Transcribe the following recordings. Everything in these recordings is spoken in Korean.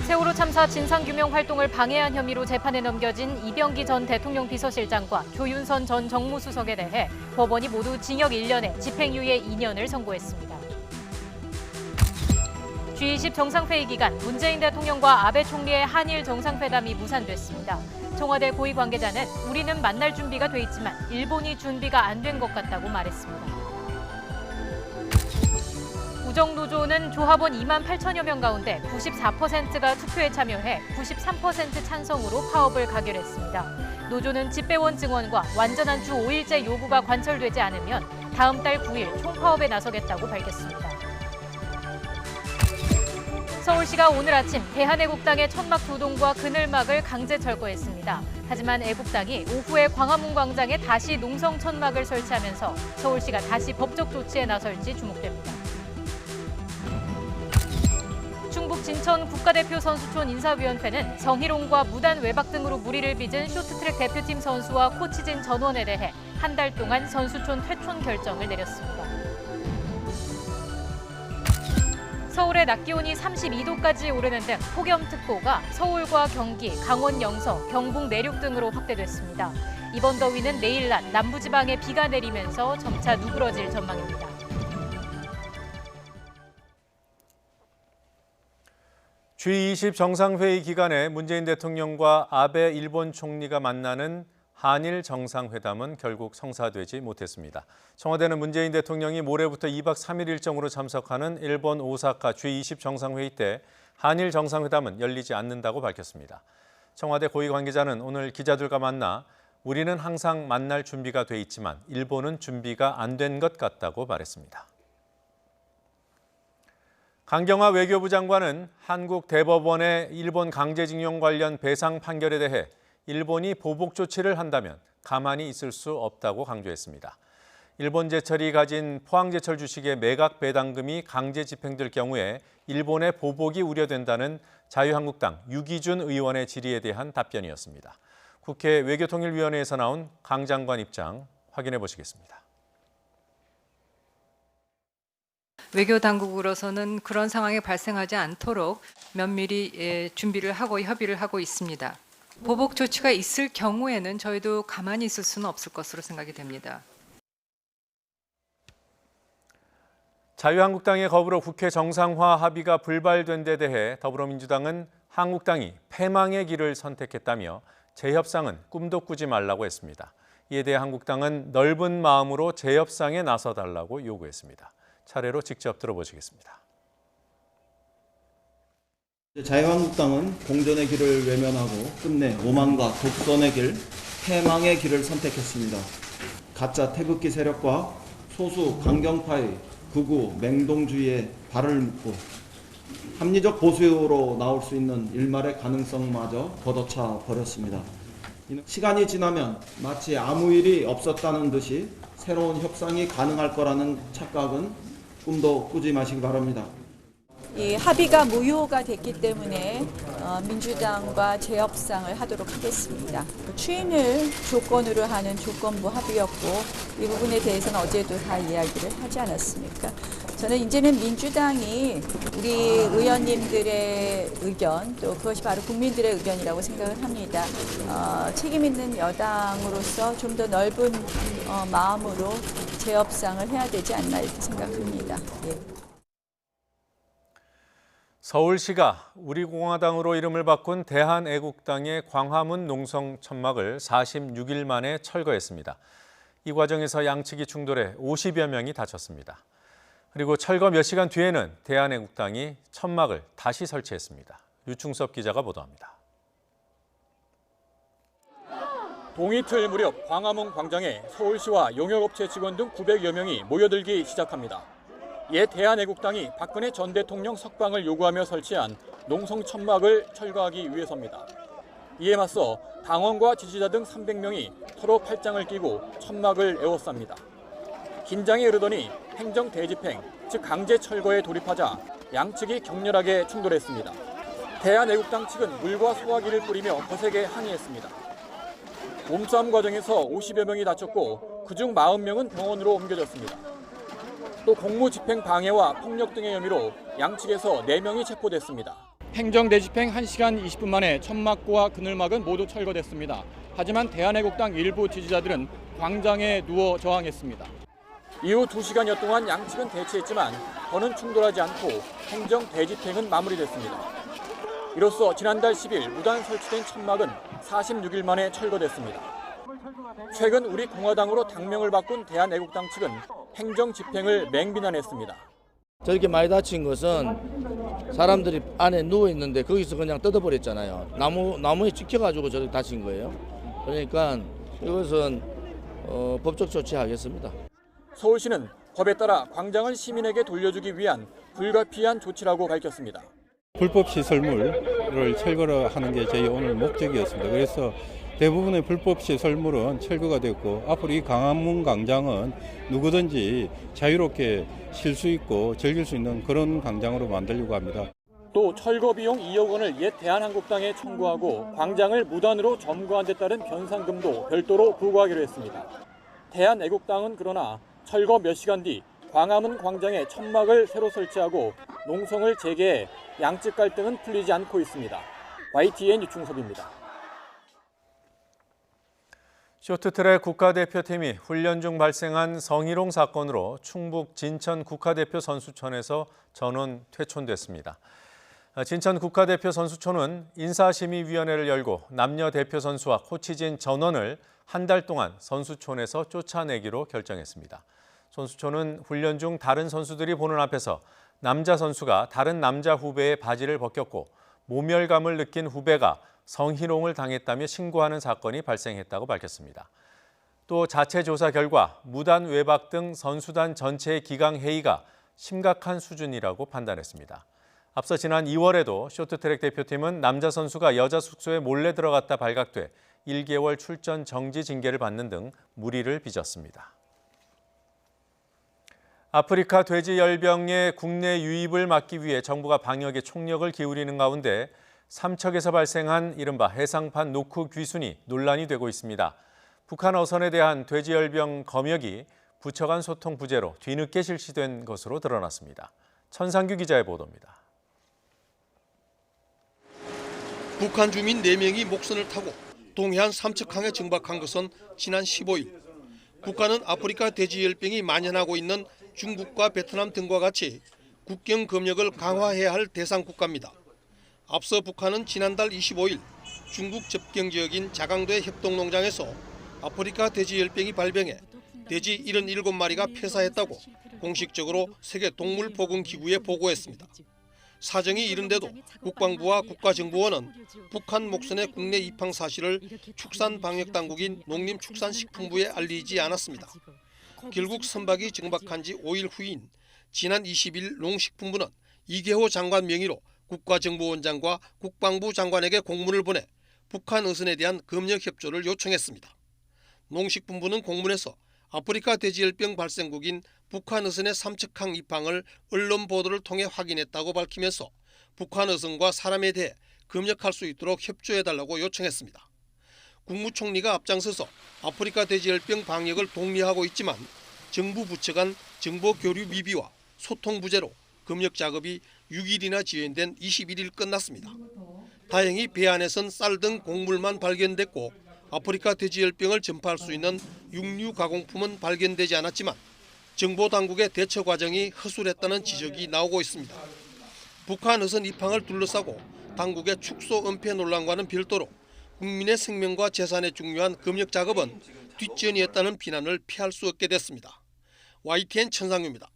세월호 참사 진상규명 활동을 방해한 혐의로 재판에 넘겨진 이병기 전 대통령 비서실장과 조윤선 전 정무수석에 대해 법원이 모두 징역 1년에 집행유예 2년을 선고했습니다. G20 정상회의 기간 문재인 대통령과 아베 총리의 한일 정상회담이 무산됐습니다. 청와대 고위 관계자는 우리는 만날 준비가 돼 있지만 일본이 준비가 안 된 것 같다고 말했습니다. 우정노조는 조합원 2만 8천여 명 가운데 94%가 투표에 참여해 93% 찬성으로 파업을 가결했습니다. 노조는 집배원 증원과 완전한 주 5일제 요구가 관철되지 않으면 다음 달 9일 총파업에 나서겠다고 밝혔습니다. 서울시가 오늘 아침 대한애국당의 천막 두동과 그늘막을 강제 철거했습니다. 하지만 애국당이 오후에 광화문 광장에 다시 농성 천막을 설치하면서 서울시가 다시 법적 조치에 나설지 주목됩니다. 충북 진천 국가대표 선수촌 인사위원회는 정희롱과 무단 외박 등으로 물의를 빚은 쇼트트랙 대표팀 선수와 코치진 전원에 대해 한 달 동안 선수촌 퇴촌 결정을 내렸습니다. 서울의 낮 기온이 32도까지 오르는 등 폭염특보가 서울과 경기, 강원 영서, 경북 내륙 등으로 확대됐습니다. 이번 더위는 내일 낮 남부지방에 비가 내리면서 점차 누그러질 전망입니다. G20 정상회의 기간에 문재인 대통령과 아베 일본 총리가 만나는 한일 정상회담은 결국 성사되지 못했습니다. 청와대는 문재인 대통령이 모레부터 2박 3일 일정으로 참석하는 일본 오사카 G20 정상회의 때 한일 정상회담은 열리지 않는다고 밝혔습니다. 청와대 고위 관계자는 오늘 기자들과 만나 우리는 항상 만날 준비가 돼 있지만 일본은 준비가 안 된 것 같다고 말했습니다. 강경화 외교부 장관은 한국 대법원의 일본 강제징용 관련 배상 판결에 대해 일본이 보복 조치를 한다면 가만히 있을 수 없다고 강조했습니다. 일본 제철이 가진 포항제철 주식의 매각 배당금이 강제 집행될 경우에 일본의 보복이 우려된다는 자유한국당 유기준 의원의 질의에 대한 답변이었습니다. 국회 외교통일위원회에서 나온 강 장관 입장 확인해 보시겠습니다. 외교 당국으로서는 그런 상황이 발생하지 않도록 면밀히 준비를 하고 협의를 하고 있습니다. 보복 조치가 있을 경우에는 저희도 가만히 있을 수는 없을 것으로 생각이 됩니다. 자유한국당의 거부로 국회 정상화 합의가 불발된 데 대해 더불어민주당은 한국당이 패망의 길을 선택했다며 재협상은 꿈도 꾸지 말라고 했습니다. 이에 대해 한국당은 넓은 마음으로 재협상에 나서달라고 요구했습니다. 차례로 직접 들어보시겠습니다. 자유한국당은 공존의 길을 외면하고 끝내 오만과 독선의 길, 패망의 길을 선택했습니다. 가짜 태극기 세력과 소수 강경파의 극우 맹동주의에 발을 묶고 합리적 보수로 나올 수 있는 일말의 가능성마저 걷어차 버렸습니다. 시간이 지나면 마치 아무 일이 없었다는 듯이 새로운 협상이 가능할 거라는 착각은 꿈도 꾸지 마시기 바랍니다. 이 합의가 무효가 됐기 때문에 민주당과 재협상을 하도록 하겠습니다. 추인을 조건으로 하는 조건부 합의였고 이 부분에 대해서는 어제도 다 이야기를 하지 않았습니까? 저는 이제는 민주당이 우리 의원님들의 의견 또 그것이 바로 국민들의 의견이라고 생각을 합니다. 책임 있는 여당으로서 좀 더 넓은 마음으로 재협상을 해야 되지 않나 이렇게 생각합니다. 예. 서울시가 우리공화당으로 이름을 바꾼 대한애국당의 광화문 농성 천막을 46일 만에 철거했습니다. 이 과정에서 양측이 충돌해 50여 명이 다쳤습니다. 그리고 철거 몇 시간 뒤에는 대한애국당이 천막을 다시 설치했습니다. 류충섭 기자가 보도합니다. 동이틀 무렵 광화문 광장에 서울시와 용역업체 직원 등 900여 명이 모여들기 시작합니다. 옛 대한애국당이 박근혜 전 대통령 석방을 요구하며 설치한 농성 천막을 철거하기 위해서입니다. 이에 맞서 당원과 지지자 등 300명이 서로 팔짱을 끼고 천막을 에워쌉니다. 긴장이 흐르더니 행정 대집행, 즉 강제 철거에 돌입하자 양측이 격렬하게 충돌했습니다. 대한애국당 측은 물과 소화기를 뿌리며 거세게 항의했습니다. 몸싸움 과정에서 50여 명이 다쳤고 그중 40명은 병원으로 옮겨졌습니다. 또 공무집행 방해와 폭력 등의 혐의로 양측에서 4명이 체포됐습니다. 행정 대집행 1시간 20분 만에 천막과 그늘막은 모두 철거됐습니다. 하지만 대한애국당 일부 지지자들은 광장에 누워 저항했습니다. 이후 2시간여 동안 양측은 대치했지만 더는 충돌하지 않고 행정 대집행은 마무리됐습니다. 이로써 지난달 10일 무단 설치된 천막은 46일 만에 철거됐습니다. 최근 우리 공화당으로 당명을 바꾼 대한애국당 측은 행정 집행을 맹비난했습니다. 저렇게 많이 다친 것은 사람들이 안에 누워 있는데 거기서 그냥 뜯어버렸잖아요. 나무에 찍혀가지고 저렇게 다친 거예요. 그러니까 이것은 법적 조치하겠습니다. 서울시는 법에 따라 광장을 시민에게 돌려주기 위한 불가피한 조치라고 밝혔습니다. 불법 시설물을 철거를 하는 게 저희 오늘 목적이었습니다. 그래서 대부분의 불법 시설물은 철거가 됐고 앞으로 이 광화문 광장은 누구든지 자유롭게 쉴 수 있고 즐길 수 있는 그런 광장으로 만들려고 합니다. 또 철거 비용 2억 원을 옛 대한한국당에 청구하고 광장을 무단으로 점거한 데 따른 변상금도 별도로 부과하기로 했습니다. 대한애국당은 그러나 철거 몇 시간 뒤 광화문 광장에 천막을 새로 설치하고 농성을 재개해 양측 갈등은 풀리지 않고 있습니다. YTN 유충섭입니다. 쇼트트랙 국가대표팀이 훈련 중 발생한 성희롱 사건으로 충북 진천 국가대표 선수촌에서 전원 퇴촌됐습니다. 진천 국가대표 선수촌은 인사심의위원회를 열고 남녀 대표 선수와 코치진 전원을 한 달 동안 선수촌에서 쫓아내기로 결정했습니다. 선수촌은 훈련 중 다른 선수들이 보는 앞에서 남자 선수가 다른 남자 후배의 바지를 벗겼고 모멸감을 느낀 후배가 성희롱을 당했다며 신고하는 사건이 발생했다고 밝혔습니다. 또 자체 조사 결과 무단 외박 등 선수단 전체의 기강 해이가 심각한 수준이라고 판단했습니다. 앞서 지난 2월에도 쇼트트랙 대표팀은 남자 선수가 여자 숙소에 몰래 들어갔다 발각돼 1개월 출전 정지 징계를 받는 등 무리를 빚었습니다. 아프리카 돼지열병의 국내 유입을 막기 위해 정부가 방역에 총력을 기울이는 가운데 삼척에서 발생한 이른바 해상판 노크 귀순이 논란이 되고 있습니다. 북한 어선에 대한 돼지열병 검역이 부처 간 소통 부재로 뒤늦게 실시된 것으로 드러났습니다. 천상규 기자의 보도입니다. 북한 주민 4명이 목선을 타고 동해안 삼척항에 정박한 것은 지난 15일. 북한은 아프리카 돼지열병이 만연하고 있는 중국과 베트남 등과 같이 국경 검역을 강화해야 할 대상 국가입니다. 앞서 북한은 지난달 25일 중국 접경 지역인 자강도의 협동농장에서 아프리카 돼지열병이 발병해 돼지 77마리가 폐사했다고 공식적으로 세계동물보건기구에 보고했습니다. 사정이 이른데도 국방부와 국가정보원은 북한 목선의 국내 입항 사실을 축산방역당국인 농림축산식품부에 알리지 않았습니다. 결국 선박이 정박한 지 5일 후인 지난 20일 농식품부는 이계호 장관 명의로 국가정보원장과 국방부 장관에게 공문을 보내 북한 어선에 대한 검역 협조를 요청했습니다. 농식품부는 공문에서 아프리카 돼지열병 발생국인 북한 어선의 삼척항 입항을 언론 보도를 통해 확인했다고 밝히면서 북한 어선과 사람에 대해 검역할 수 있도록 협조해달라고 요청했습니다. 국무총리가 앞장서서 아프리카 돼지열병 방역을 독려하고 있지만 정부 부처 간 정보 교류 미비와 소통 부재로 검역 작업이 6일이나 지연된 21일 끝났습니다. 다행히 배 안에선 쌀 등 곡물만 발견됐고 아프리카 돼지열병을 전파할 수 있는 육류 가공품은 발견되지 않았지만 정보당국의 대처 과정이 허술했다는 지적이 나오고 있습니다. 북한 어선 입항을 둘러싸고 당국의 축소 은폐 논란과는 별도로 국민의 생명과 재산에 중요한 검역 작업은 뒷전이었다는 비난을 피할 수 없게 됐습니다. YTN 천상규입니다.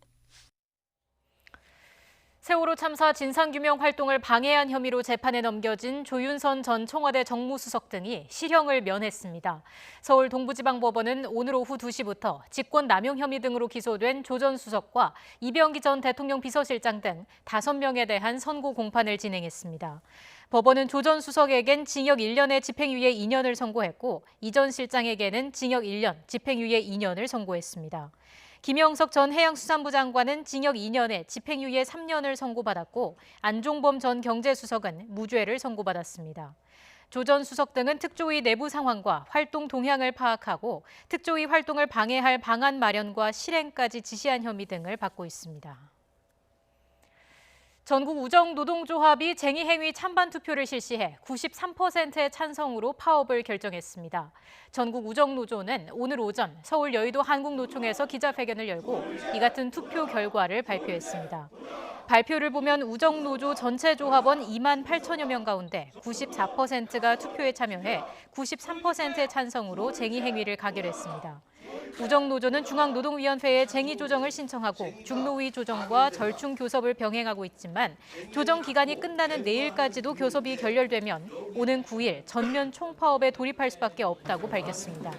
세월호 참사 진상규명 활동을 방해한 혐의로 재판에 넘겨진 조윤선 전 청와대 정무수석 등이 실형을 면했습니다. 서울 동부지방법원은 오늘 오후 2시부터 직권남용 혐의 등으로 기소된 조 전 수석과 이병기 전 대통령 비서실장 등 5명에 대한 선고 공판을 진행했습니다. 법원은 조 전 수석에겐 징역 1년에 집행유예 2년을 선고했고 이 전 실장에게는 징역 1년, 집행유예 2년을 선고했습니다. 김영석 전 해양수산부 장관은 징역 2년에 집행유예 3년을 선고받았고 안종범 전 경제수석은 무죄를 선고받았습니다. 조 전 수석 등은 특조위 내부 상황과 활동 동향을 파악하고 특조위 활동을 방해할 방안 마련과 실행까지 지시한 혐의 등을 받고 있습니다. 전국 우정노동조합이 쟁의행위 찬반 투표를 실시해 93%의 찬성으로 파업을 결정했습니다. 전국 우정노조는 오늘 오전 서울 여의도 한국노총에서 기자회견을 열고 이 같은 투표 결과를 발표했습니다. 발표를 보면 우정노조 전체 조합원 2만 8천여 명 가운데 94%가 투표에 참여해 93%의 찬성으로 쟁의행위를 가결했습니다. 우정노조는 중앙노동위원회에 쟁의 조정을 신청하고 중노위 조정과 절충 교섭을 병행하고 있지만 조정 기간이 끝나는 내일까지도 교섭이 결렬되면 오는 9일 전면 총파업에 돌입할 수밖에 없다고 밝혔습니다.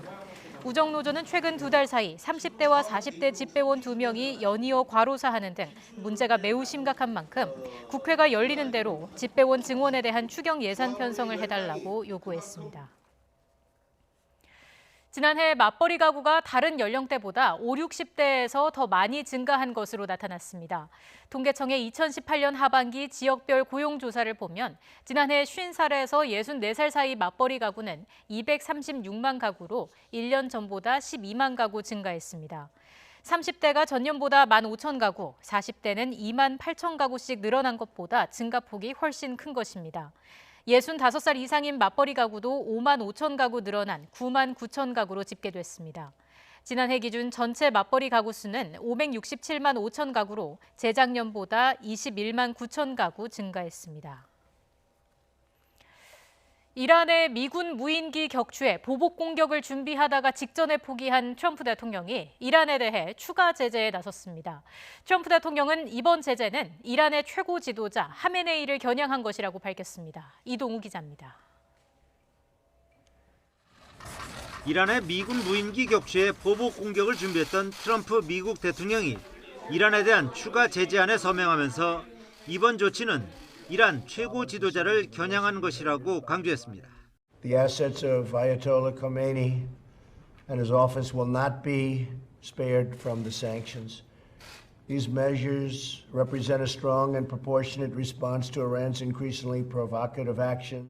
우정노조는 최근 2달 사이 30대와 40대 집배원 2명이 연이어 과로사하는 등 문제가 매우 심각한 만큼 국회가 열리는 대로 집배원 증원에 대한 추경 예산 편성을 해달라고 요구했습니다. 지난해 맞벌이 가구가 다른 연령대보다 5, 60대에서 더 많이 증가한 것으로 나타났습니다. 통계청의 2018년 하반기 지역별 고용조사를 보면 지난해 50살에서 64살 사이 맞벌이 가구는 236만 가구로 1년 전보다 12만 가구 증가했습니다. 30대가 전년보다 15,000 가구, 40대는 2만 8천 가구씩 늘어난 것보다 증가폭이 훨씬 큰 것입니다. 65살 이상인 맞벌이 가구도 5만 5천 가구 늘어난 9만 9천 가구로 집계됐습니다. 지난해 기준 전체 맞벌이 가구 수는 567만 5천 가구로 재작년보다 21만 9천 가구 증가했습니다. 이란의 미군 무인기 격추에 보복 공격을 준비하다가 직전에 포기한 트럼프 대통령이 이란에 대해 추가 제재에 나섰습니다. 트럼프 대통령은 이번 제재는 이란의 최고 지도자 하메네이를 겨냥한 것이라고 밝혔습니다. 이동우 기자입니다. 이란의 미군 무인기 격추에 보복 공격을 준비했던 트럼프 미국 대통령이 이란에 대한 추가 제재안에 서명하면서 이번 조치는 이란 최고 지도자를 겨냥한 것이라고 강조했습니다. The assets of Ayatollah Khomeini and his office will not be spared from the sanctions. These measures represent a strong and proportionate response to Iran's increasingly provocative action.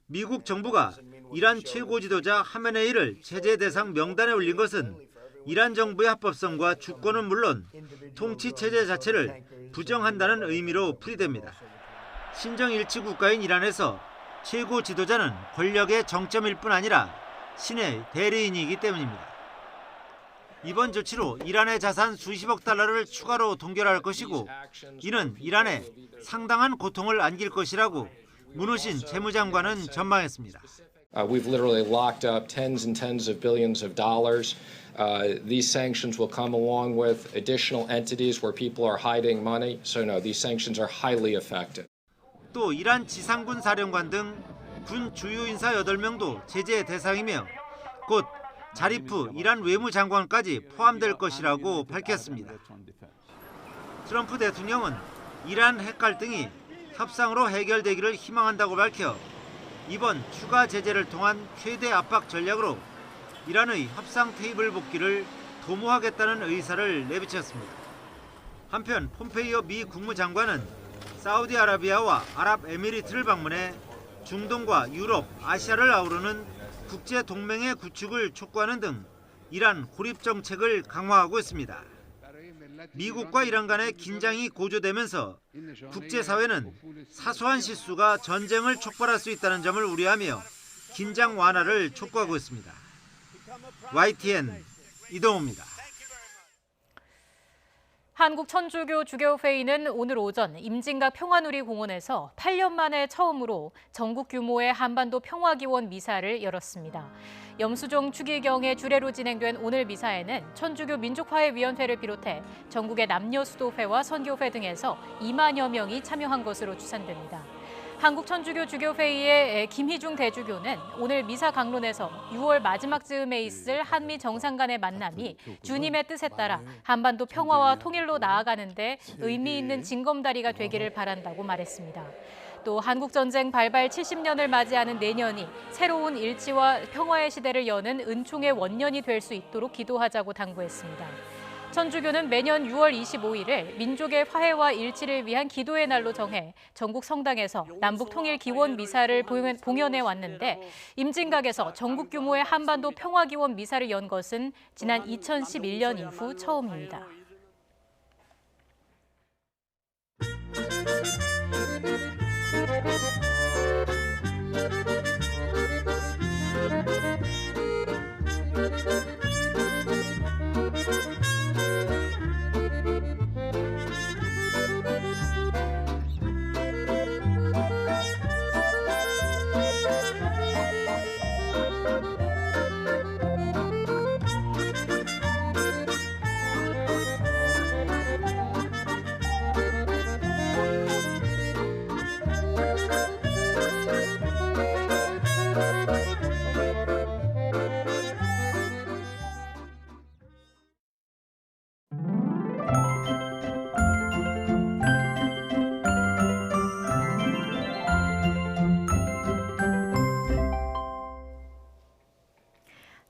미국 정부가 이란 최고 지도자 하메네이를 제재 대상 명단에 올린 것은 이란 정부의 합법성과 주권은 물론 통치 체제 자체를 부정한다는 의미로 풀이됩니다. 신정 일치 국가인 이란에서 최고 지도자는 권력의 정점일 뿐 아니라 신의 대리인이기 때문입니다. 이번 조치로 이란의 자산 수십억 달러를 추가로 동결할 것이고 이는 이란에 상당한 고통을 안길 것이라고 문우신 재무장관은 전망했습니다. We've literally locked up tens and tens of billions of dollars. These sanctions will come along with additional entities where people are hiding money. So no, these sanctions are highly effective. 또 이란 지상군 사령관 등 군 주요 인사 8명도 제재 대상이며 곧 자리프 이란 외무장관까지 포함될 것이라고 밝혔습니다. 트럼프 대통령은 이란 핵 갈등이 협상으로 해결되기를 희망한다고 밝혀 이번 추가 제재를 통한 최대 압박 전략으로 이란의 협상 테이블 복귀를 도모하겠다는 의사를 내비쳤습니다. 한편 폼페이오 미 국무장관은 사우디아라비아와 아랍에미리트를 방문해 중동과 유럽, 아시아를 아우르는 국제 동맹의 구축을 촉구하는 등 이란 고립 정책을 강화하고 있습니다. 미국과 이란 간의 긴장이 고조되면서 국제사회는 사소한 실수가 전쟁을 촉발할 수 있다는 점을 우려하며 긴장 완화를 촉구하고 있습니다. YTN 이동호입니다. 한국 천주교 주교회의는 오늘 오전 임진각 평화누리공원에서 8년 만에 처음으로 전국 규모의 한반도 평화기원 미사를 열었습니다. 염수종 추기경의 주례로 진행된 오늘 미사에는 천주교 민족화해위원회를 비롯해 전국의 남녀수도회와 선교회 등에서 2만여 명이 참여한 것으로 추산됩니다. 한국 천주교 주교회의의 김희중 대주교는 오늘 미사 강론에서 6월 마지막 즈음에 있을 한미 정상 간의 만남이 주님의 뜻에 따라 한반도 평화와 통일로 나아가는 데 의미 있는 징검다리가 되기를 바란다고 말했습니다. 또 한국전쟁 발발 70년을 맞이하는 내년이 새로운 일치와 평화의 시대를 여는 은총의 원년이 될 수 있도록 기도하자고 당부했습니다. 천주교는 매년 6월 25일을 민족의 화해와 일치를 위한 기도의 날로 정해 전국 성당에서 남북 통일 기원 미사를 봉연해 왔는데 임진각에서 전국 규모의 한반도 평화 기원 미사를 연 것은 지난 2011년 이후 처음입니다.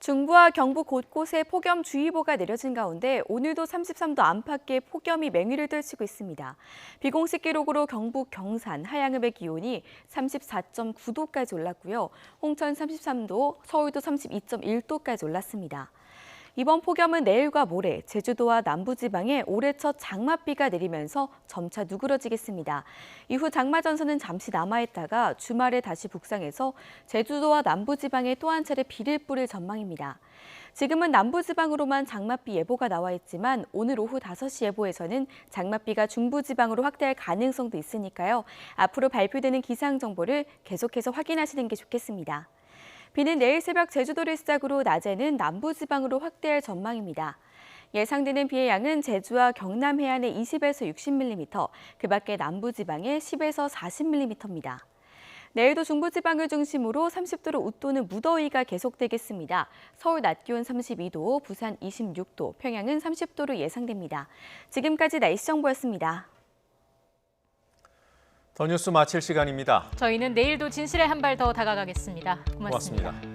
중부와 경북 곳곳에 폭염주의보가 내려진 가운데 오늘도 33도 안팎의 폭염이 맹위를 떨치고 있습니다. 비공식 기록으로 경북 경산, 하양읍의 기온이 34.9도까지 올랐고요. 홍천 33도, 서울도 32.1도까지 올랐습니다. 이번 폭염은 내일과 모레 제주도와 남부지방에 올해 첫 장맛비가 내리면서 점차 누그러지겠습니다. 이후 장마 전선은 잠시 남아있다가 주말에 다시 북상해서 제주도와 남부지방에 또 한 차례 비를 뿌릴 전망입니다. 지금은 남부지방으로만 장맛비 예보가 나와 있지만 오늘 오후 5시 예보에서는 장맛비가 중부지방으로 확대할 가능성도 있으니까요. 앞으로 발표되는 기상 정보를 계속해서 확인하시는 게 좋겠습니다. 비는 내일 새벽 제주도를 시작으로 낮에는 남부지방으로 확대할 전망입니다. 예상되는 비의 양은 제주와 경남 해안에 20에서 60mm, 그 밖에 남부지방에 10에서 40mm입니다. 내일도 중부지방을 중심으로 30도로 웃도는 무더위가 계속되겠습니다. 서울 낮 기온 32도, 부산 26도, 평양은 30도로 예상됩니다. 지금까지 날씨 정보였습니다. 더 뉴스 마칠 시간입니다. 저희는 내일도 진실의 한 발 더 다가가겠습니다. 고맙습니다.